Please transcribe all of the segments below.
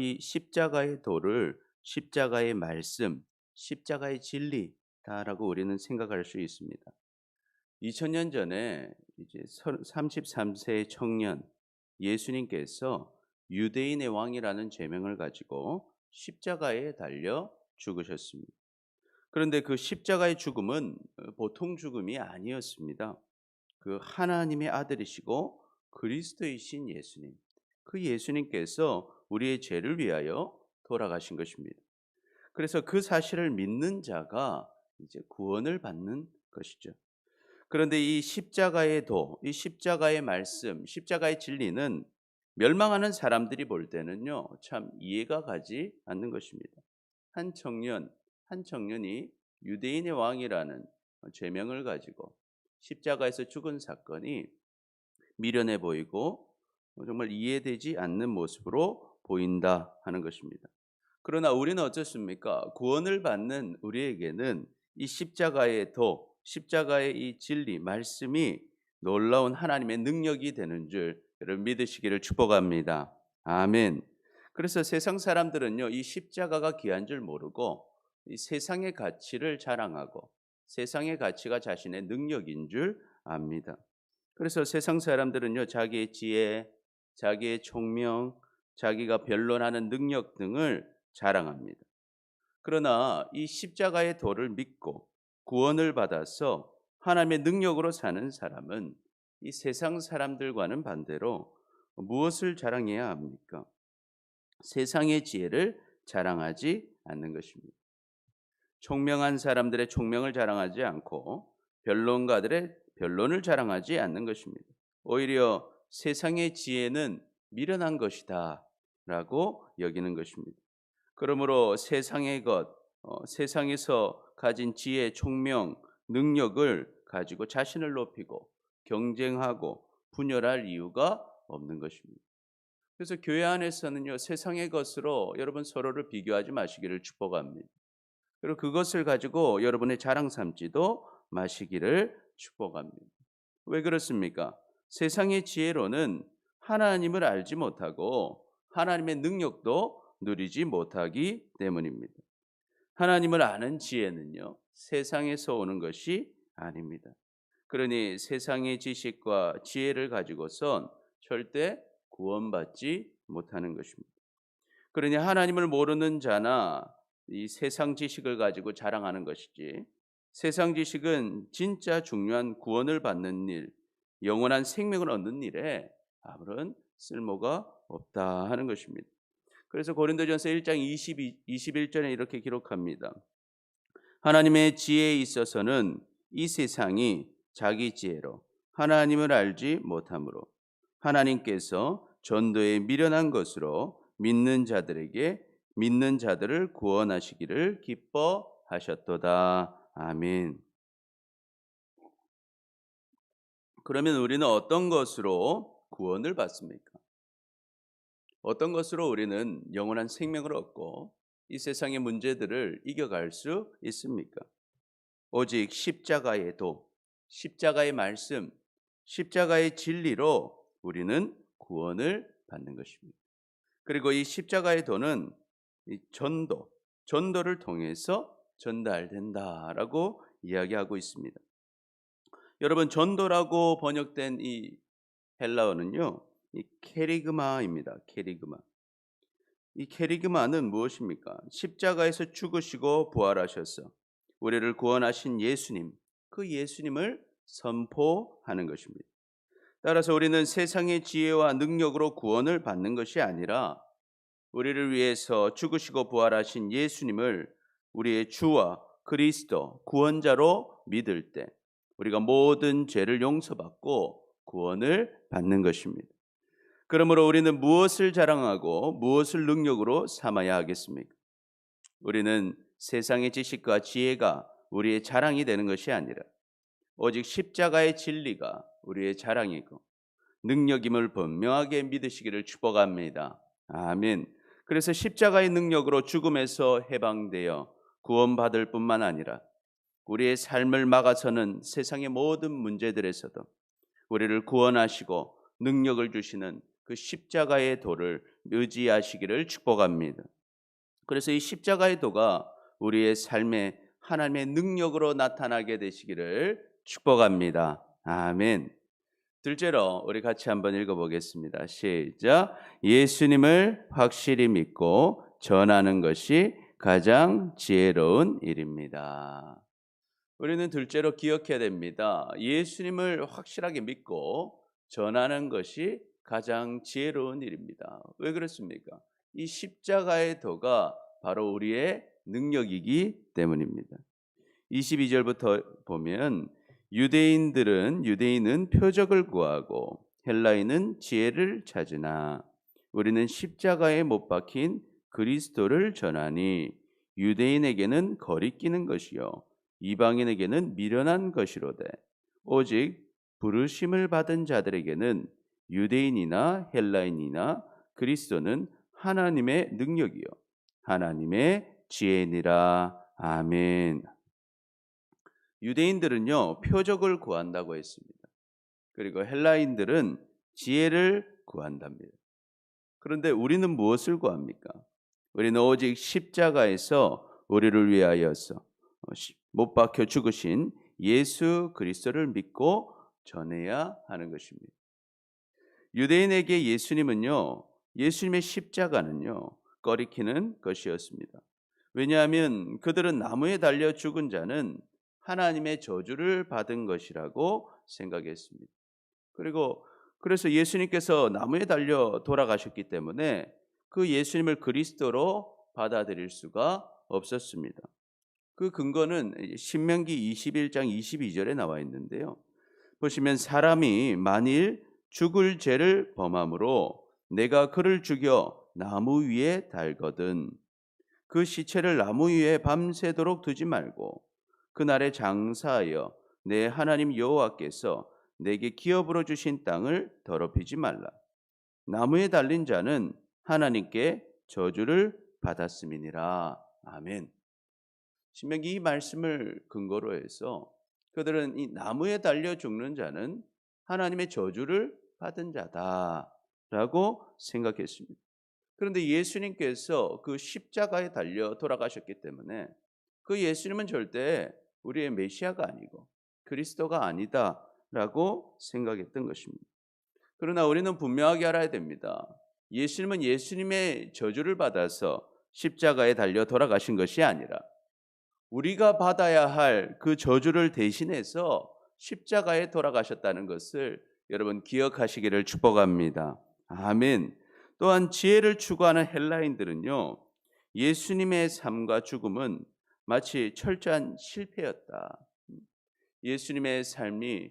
이 십자가의 도를 십자가의 말씀, 십자가의 진리다라고 우리는 생각할 수 있습니다. 2000년 전에 이제 33세의 청년 예수님께서 유대인의 왕이라는 제명을 가지고 십자가에 달려 죽으셨습니다. 그런데 그 십자가의 죽음은 보통 죽음이 아니었습니다. 그 하나님의 아들이시고 그리스도이신 예수님, 그 예수님께서 우리의 죄를 위하여 돌아가신 것입니다. 그래서 그 사실을 믿는 자가 이제 구원을 받는 것이죠. 그런데 이 십자가의 도, 이 십자가의 말씀, 십자가의 진리는 멸망하는 사람들이 볼 때는요, 참 이해가 가지 않는 것입니다. 한 청년, 한 청년이 유대인의 왕이라는 죄명을 가지고 십자가에서 죽은 사건이 미련해 보이고 정말 이해되지 않는 모습으로 보인다 하는 것입니다. 그러나 우리는 어떻습니까? 구원을 받는 우리에게는 이 십자가의 도, 십자가의 이 진리, 말씀이 놀라운 하나님의 능력이 되는 줄 여러분 믿으시기를 축복합니다. 아멘. 그래서 세상 사람들은요, 이 십자가가 귀한 줄 모르고 이 세상의 가치를 자랑하고 세상의 가치가 자신의 능력인 줄 압니다. 그래서 세상 사람들은요, 자기의 지혜, 자기의 총명, 자기가 변론하는 능력 등을 자랑합니다. 그러나 이 십자가의 도를 믿고 구원을 받아서 하나님의 능력으로 사는 사람은 이 세상 사람들과는 반대로 무엇을 자랑해야 합니까? 세상의 지혜를 자랑하지 않는 것입니다. 총명한 사람들의 총명을 자랑하지 않고 변론가들의 변론을 자랑하지 않는 것입니다. 오히려 세상의 지혜는 미련한 것이다라고 여기는 것입니다. 그러므로 세상의 것, 세상에서 가진 지혜, 총명, 능력을 가지고 자신을 높이고 경쟁하고 분열할 이유가 없는 것입니다. 그래서 교회 안에서는요, 세상의 것으로 여러분 서로를 비교하지 마시기를 축복합니다. 그리고 그것을 가지고 여러분의 자랑 삼지도 마시기를 축복합니다. 왜 그렇습니까? 세상의 지혜로는 하나님을 알지 못하고 하나님의 능력도 누리지 못하기 때문입니다. 하나님을 아는 지혜는요, 세상에서 오는 것이 아닙니다. 그러니 세상의 지식과 지혜를 가지고선 절대 구원받지 못하는 것입니다. 그러니 하나님을 모르는 자나 이 세상 지식을 가지고 자랑하는 것이지, 세상 지식은 진짜 중요한 구원을 받는 일, 영원한 생명을 얻는 일에 아무런 쓸모가 없다 하는 것입니다. 그래서 고린도전서 1장 21절에 이렇게 기록합니다. 하나님의 지혜에 있어서는 이 세상이 자기 지혜로 하나님을 알지 못하므로 하나님께서 전도에 미련한 것으로 믿는 자들을 구원하시기를 기뻐하셨도다. 아멘. 그러면 우리는 어떤 것으로 구원을 받습니까? 어떤 것으로 우리는 영원한 생명을 얻고 이 세상의 문제들을 이겨갈 수 있습니까? 오직 십자가의 도, 십자가의 말씀, 십자가의 진리로 우리는 구원을 받는 것입니다. 그리고 이 십자가의 도는 이 전도를 통해서 전달된다라고 이야기하고 있습니다. 여러분, 전도라고 번역된 이 헬라어는요, 이 케리그마입니다. 케리그마. 이 케리그마는 무엇입니까? 십자가에서 죽으시고 부활하셔서 우리를 구원하신 예수님, 그 예수님을 선포하는 것입니다. 따라서 우리는 세상의 지혜와 능력으로 구원을 받는 것이 아니라 우리를 위해서 죽으시고 부활하신 예수님을 우리의 주와 그리스도 구원자로 믿을 때 우리가 모든 죄를 용서받고 구원을 받는 것입니다. 그러므로 우리는 무엇을 자랑하고 무엇을 능력으로 삼아야 하겠습니까? 우리는 세상의 지식과 지혜가 우리의 자랑이 되는 것이 아니라 오직 십자가의 진리가 우리의 자랑이고 능력임을 분명하게 믿으시기를 축복합니다. 아멘. 그래서 십자가의 능력으로 죽음에서 해방되어 구원받을 뿐만 아니라 우리의 삶을 막아서는 세상의 모든 문제들에서도 우리를 구원하시고 능력을 주시는 그 십자가의 도를 의지하시기를 축복합니다. 그래서 이 십자가의 도가 우리의 삶에 하나님의 능력으로 나타나게 되시기를 축복합니다. 아멘. 둘째로 우리 같이 한번 읽어보겠습니다. 시작. 예수님을 확실히 믿고 전하는 것이 가장 지혜로운 일입니다. 우리는 둘째로 기억해야 됩니다. 예수님을 확실하게 믿고 전하는 것이 가장 지혜로운 일입니다. 왜 그렇습니까? 이 십자가의 도가 바로 우리의 능력이기 때문입니다. 22절부터 보면 유대인은 표적을 구하고 헬라인은 지혜를 찾으나 우리는 십자가에 못 박힌 그리스도를 전하니 유대인에게는 거리끼는 것이요 이방인에게는 미련한 것이로되 오직 부르심을 받은 자들에게는 유대인이나 헬라인이나 그리스도는 하나님의 능력이요 하나님의 지혜니라. 아멘. 유대인들은요, 표적을 구한다고 했습니다. 그리고 헬라인들은 지혜를 구한답니다. 그런데 우리는 무엇을 구합니까? 우리는 오직 십자가에서 우리를 위하여서 못 박혀 죽으신 예수 그리스도를 믿고 전해야 하는 것입니다. 유대인에게 예수님의 십자가는요, 꺼리키는 것이었습니다. 왜냐하면 그들은 나무에 달려 죽은 자는 하나님의 저주를 받은 것이라고 생각했습니다. 그래서 예수님께서 나무에 달려 돌아가셨기 때문에 그 예수님을 그리스도로 받아들일 수가 없었습니다. 그 근거는 신명기 21장 22절에 나와 있는데요. 보시면 사람이 만일 죽을 죄를 범함으로 내가 그를 죽여 나무 위에 달거든 그 시체를 나무 위에 밤새도록 두지 말고 그날에 장사하여 내 하나님 여호와께서 내게 기업으로 주신 땅을 더럽히지 말라. 나무에 달린 자는 하나님께 저주를 받았음이니라. 아멘. 신명기 이 말씀을 근거로 해서 그들은 이 나무에 달려 죽는 자는 하나님의 저주를 받은 자다라고 생각했습니다. 그런데 예수님께서 그 십자가에 달려 돌아가셨기 때문에 그 예수님은 절대 우리의 메시아가 아니고 그리스도가 아니다라고 생각했던 것입니다. 그러나 우리는 분명하게 알아야 됩니다. 예수님은 예수님의 저주를 받아서 십자가에 달려 돌아가신 것이 아니라 우리가 받아야 할 그 저주를 대신해서 십자가에 돌아가셨다는 것을 여러분 기억하시기를 축복합니다. 아멘. 또한 지혜를 추구하는 헬라인들은요, 예수님의 삶과 죽음은 마치 철저한 실패였다. 예수님의 삶이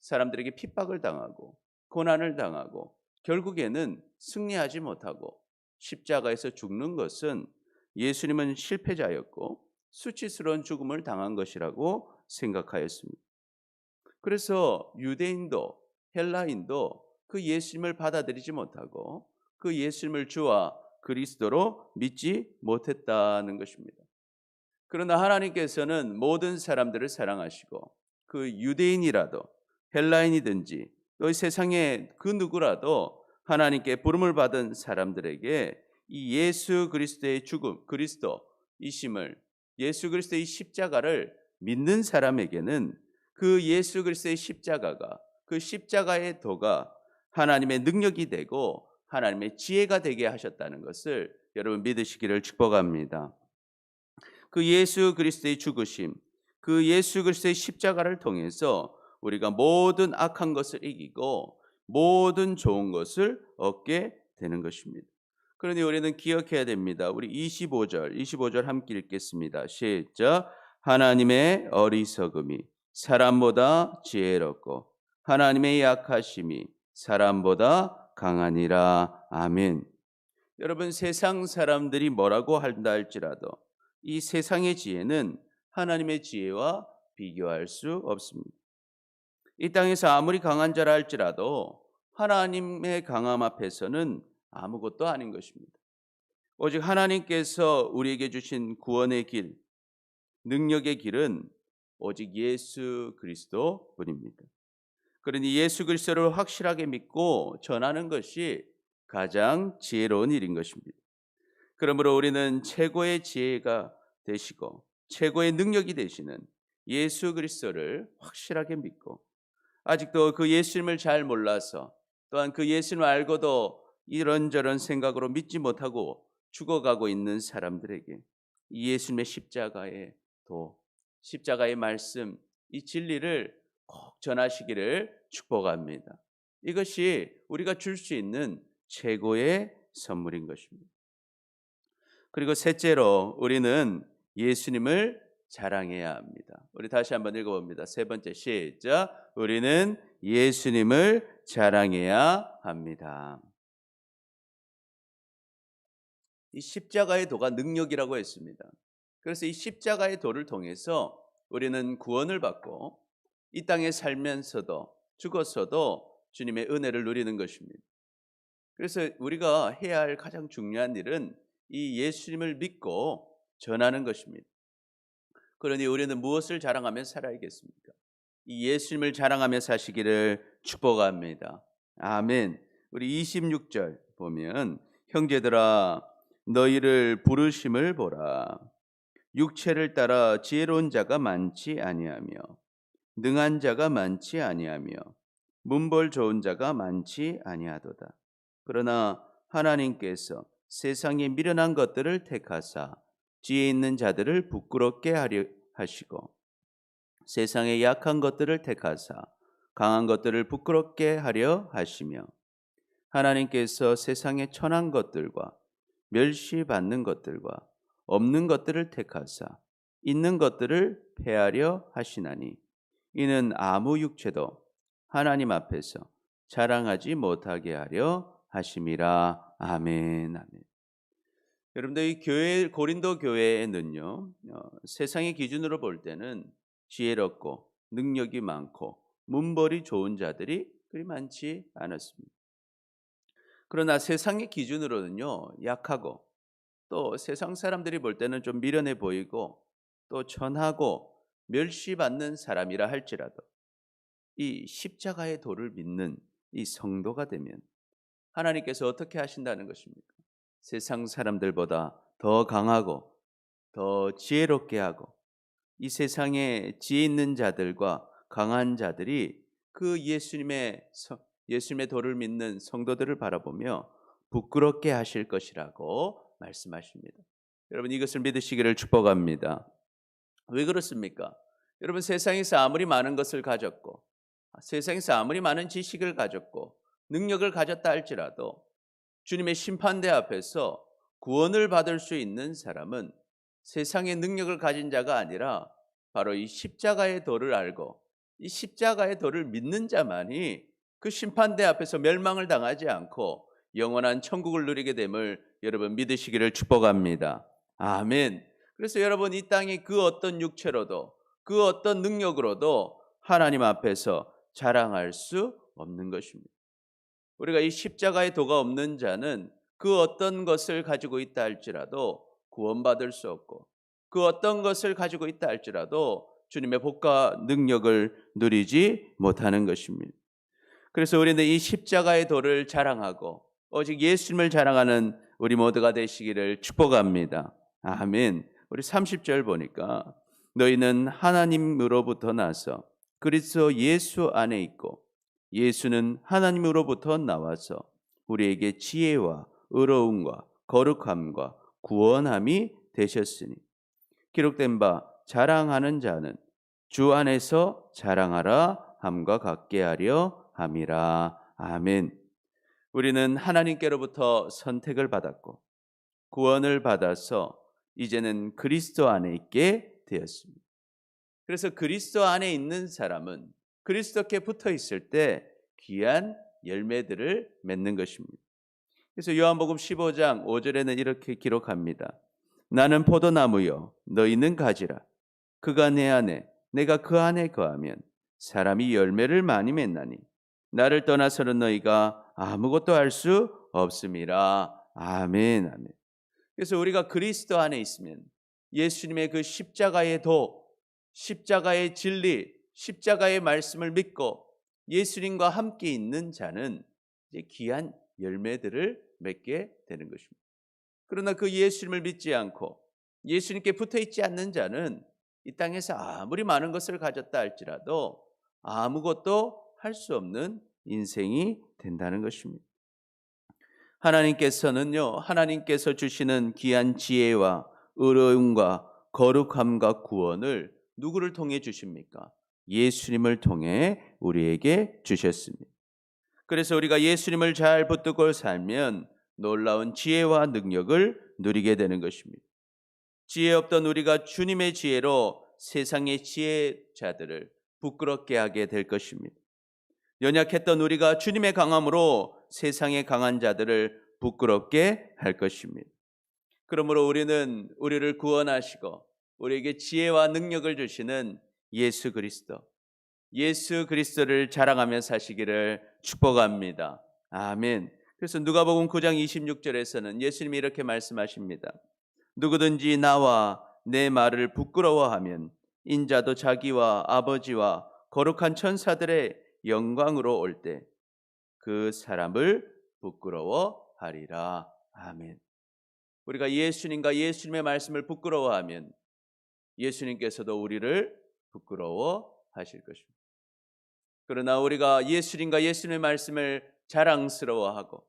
사람들에게 핍박을 당하고 고난을 당하고 결국에는 승리하지 못하고 십자가에서 죽는 것은 예수님은 실패자였고 수치스러운 죽음을 당한 것이라고 생각하였습니다. 그래서 유대인도 헬라인도 그 예수님을 받아들이지 못하고 그 예수님을 주와 그리스도로 믿지 못했다는 것입니다. 그러나 하나님께서는 모든 사람들을 사랑하시고 그 유대인이라도 헬라인이든지 또 세상의 그 누구라도 하나님께 부름을 받은 사람들에게 이 예수 그리스도의 죽음, 그리스도이심을 예수 그리스도의 십자가를 믿는 사람에게는 그 예수 그리스도의 십자가가 그 십자가의 도가 하나님의 능력이 되고 하나님의 지혜가 되게 하셨다는 것을 여러분 믿으시기를 축복합니다. 그 예수 그리스도의 죽으심, 그 예수 그리스도의 십자가를 통해서 우리가 모든 악한 것을 이기고 모든 좋은 것을 얻게 되는 것입니다. 그러니 우리는 기억해야 됩니다. 우리 25절 함께 읽겠습니다. 시작. 하나님의 어리석음이 사람보다 지혜롭고 하나님의 약하심이 사람보다 강하니라. 아멘. 여러분 세상 사람들이 뭐라고 한다 할지라도 이 세상의 지혜는 하나님의 지혜와 비교할 수 없습니다. 이 땅에서 아무리 강한 자라 할지라도 하나님의 강함 앞에서는 아무것도 아닌 것입니다. 오직 하나님께서 우리에게 주신 구원의 길, 능력의 길은 오직 예수 그리스도뿐입니다. 그러니 예수 그리스도를 확실하게 믿고 전하는 것이 가장 지혜로운 일인 것입니다. 그러므로 우리는 최고의 지혜가 되시고 최고의 능력이 되시는 예수 그리스도를 확실하게 믿고, 아직도 그 예수님을 잘 몰라서 또한 그 예수님을 알고도 이런저런 생각으로 믿지 못하고 죽어가고 있는 사람들에게 이 예수님의 십자가의 도, 십자가의 말씀, 이 진리를 꼭 전하시기를 축복합니다. 이것이 우리가 줄 수 있는 최고의 선물인 것입니다. 그리고 셋째로 우리는 예수님을 자랑해야 합니다. 우리 다시 한번 읽어봅니다. 세 번째 시작. 우리는 예수님을 자랑해야 합니다. 이 십자가의 도가 능력이라고 했습니다. 그래서 이 십자가의 도를 통해서 우리는 구원을 받고 이 땅에 살면서도 죽었어도 주님의 은혜를 누리는 것입니다. 그래서 우리가 해야 할 가장 중요한 일은 이 예수님을 믿고 전하는 것입니다. 그러니 우리는 무엇을 자랑하며 살아야겠습니까? 이 예수님을 자랑하며 사시기를 축복합니다. 아멘. 우리 26절 보면 형제들아 너희를 부르심을 보라. 육체를 따라 지혜로운 자가 많지 아니하며 능한 자가 많지 아니하며 문벌 좋은 자가 많지 아니하도다. 그러나 하나님께서 세상에 미련한 것들을 택하사 지혜 있는 자들을 부끄럽게 하려 하시고 세상에 약한 것들을 택하사 강한 것들을 부끄럽게 하려 하시며 하나님께서 세상에 천한 것들과 멸시받는 것들과 없는 것들을 택하사 있는 것들을 폐하려 하시나니 이는 아무 육체도 하나님 앞에서 자랑하지 못하게 하려 하심이라. 아멘. 아멘. 여러분들 이 교회 고린도 교회에는요 세상의 기준으로 볼 때는 지혜롭고 능력이 많고 문벌이 좋은 자들이 그리 많지 않았습니다. 그러나 세상의 기준으로는요 약하고 또 세상 사람들이 볼 때는 좀 미련해 보이고 또 천하고 멸시받는 사람이라 할지라도 이 십자가의 도를 믿는 이 성도가 되면 하나님께서 어떻게 하신다는 것입니까? 세상 사람들보다 더 강하고 더 지혜롭게 하고 이 세상에 지혜 있는 자들과 강한 자들이 그 예수님의 도를 믿는 성도들을 바라보며 부끄럽게 하실 것이라고 말씀하십니다. 여러분 이것을 믿으시기를 축복합니다. 왜 그렇습니까? 여러분 세상에서 아무리 많은 것을 가졌고 세상에서 아무리 많은 지식을 가졌고 능력을 가졌다 할지라도 주님의 심판대 앞에서 구원을 받을 수 있는 사람은 세상의 능력을 가진 자가 아니라 바로 이 십자가의 도를 알고 이 십자가의 도를 믿는 자만이 그 심판대 앞에서 멸망을 당하지 않고 영원한 천국을 누리게 됨을 여러분 믿으시기를 축복합니다. 아멘. 그래서 여러분 이 땅의 그 어떤 육체로도 그 어떤 능력으로도 하나님 앞에서 자랑할 수 없는 것입니다. 우리가 이 십자가의 도가 없는 자는 그 어떤 것을 가지고 있다 할지라도 구원받을 수 없고 그 어떤 것을 가지고 있다 할지라도 주님의 복과 능력을 누리지 못하는 것입니다. 그래서 우리는 이 십자가의 도를 자랑하고 오직 예수님을 자랑하는 우리 모두가 되시기를 축복합니다. 아멘. 우리 30절 보니까 너희는 하나님으로부터 나서 그리스도 예수 안에 있고 예수는 하나님으로부터 나와서 우리에게 지혜와 의로움과 거룩함과 구원함이 되셨으니 기록된 바 자랑하는 자는 주 안에서 자랑하라 함과 같게 하려 함이라. 아멘. 우리는 하나님께로부터 선택을 받았고 구원을 받아서 이제는 그리스도 안에 있게 되었습니다. 그래서 그리스도 안에 있는 사람은 그리스도께 붙어 있을 때 귀한 열매들을 맺는 것입니다. 그래서 요한복음 15장 5절에는 이렇게 기록합니다. 나는 포도나무요 너희는 가지라. 그가 내 안에 내가 그 안에 거하면 사람이 열매를 많이 맺나니 나를 떠나서는 너희가 아무것도 할 수 없음이라. 아멘. 아멘. 그래서 우리가 그리스도 안에 있으면 예수님의 그 십자가의 도, 십자가의 진리, 십자가의 말씀을 믿고 예수님과 함께 있는 자는 이제 귀한 열매들을 맺게 되는 것입니다. 그러나 그 예수님을 믿지 않고 예수님께 붙어 있지 않는 자는 이 땅에서 아무리 많은 것을 가졌다 할지라도 아무것도 할 수 없는 인생이 된다는 것입니다. 하나님께서 주시는 귀한 지혜와 의로움과 거룩함과 구원을 누구를 통해 주십니까? 예수님을 통해 우리에게 주셨습니다. 그래서 우리가 예수님을 잘 붙들고 살면 놀라운 지혜와 능력을 누리게 되는 것입니다. 지혜 없던 우리가 주님의 지혜로 세상의 지혜자들을 부끄럽게 하게 될 것입니다. 연약했던 우리가 주님의 강함으로 세상의 강한 자들을 부끄럽게 할 것입니다. 그러므로 우리는 우리를 구원하시고 우리에게 지혜와 능력을 주시는 예수 그리스도를 자랑하며 사시기를 축복합니다. 아멘. 그래서 누가복음 9장 26절에서는 예수님이 이렇게 말씀하십니다. 누구든지 나와 내 말을 부끄러워하면 인자도 자기와 아버지와 거룩한 천사들의 영광으로 올 때 그 사람을 부끄러워하리라. 아멘. 우리가 예수님과 예수님의 말씀을 부끄러워하면 예수님께서도 우리를 부끄러워하실 것입니다. 그러나 우리가 예수님과 예수님의 말씀을 자랑스러워하고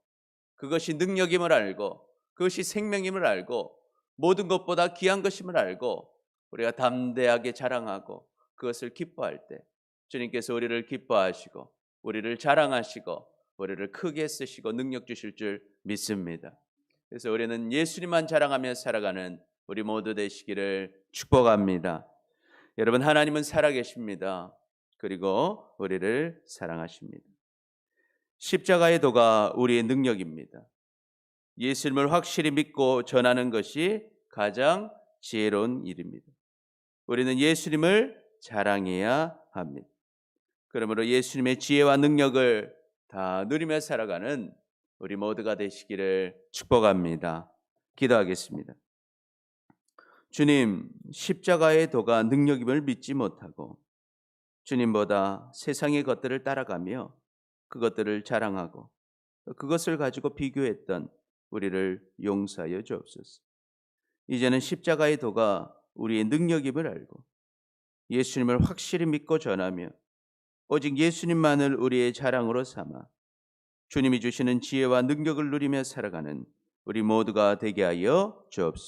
그것이 능력임을 알고 그것이 생명임을 알고 모든 것보다 귀한 것임을 알고 우리가 담대하게 자랑하고 그것을 기뻐할 때 주님께서 우리를 기뻐하시고 우리를 자랑하시고 우리를 크게 쓰시고 능력 주실 줄 믿습니다. 그래서 우리는 예수님만 자랑하며 살아가는 우리 모두 되시기를 축복합니다. 여러분, 하나님은 살아계십니다. 그리고 우리를 사랑하십니다. 십자가의 도가 우리의 능력입니다. 예수님을 확실히 믿고 전하는 것이 가장 지혜로운 일입니다. 우리는 예수님을 자랑해야 합니다. 그러므로 예수님의 지혜와 능력을 다 누리며 살아가는 우리 모두가 되시기를 축복합니다. 기도하겠습니다. 주님, 십자가의 도가 능력임을 믿지 못하고 주님보다 세상의 것들을 따라가며 그것들을 자랑하고 그것을 가지고 비교했던 우리를 용서하여 주옵소서. 이제는 십자가의 도가 우리의 능력임을 알고 예수님을 확실히 믿고 전하며 오직 예수님만을 우리의 자랑으로 삼아 주님이 주시는 지혜와 능력을 누리며 살아가는 우리 모두가 되게 하여 주옵소서.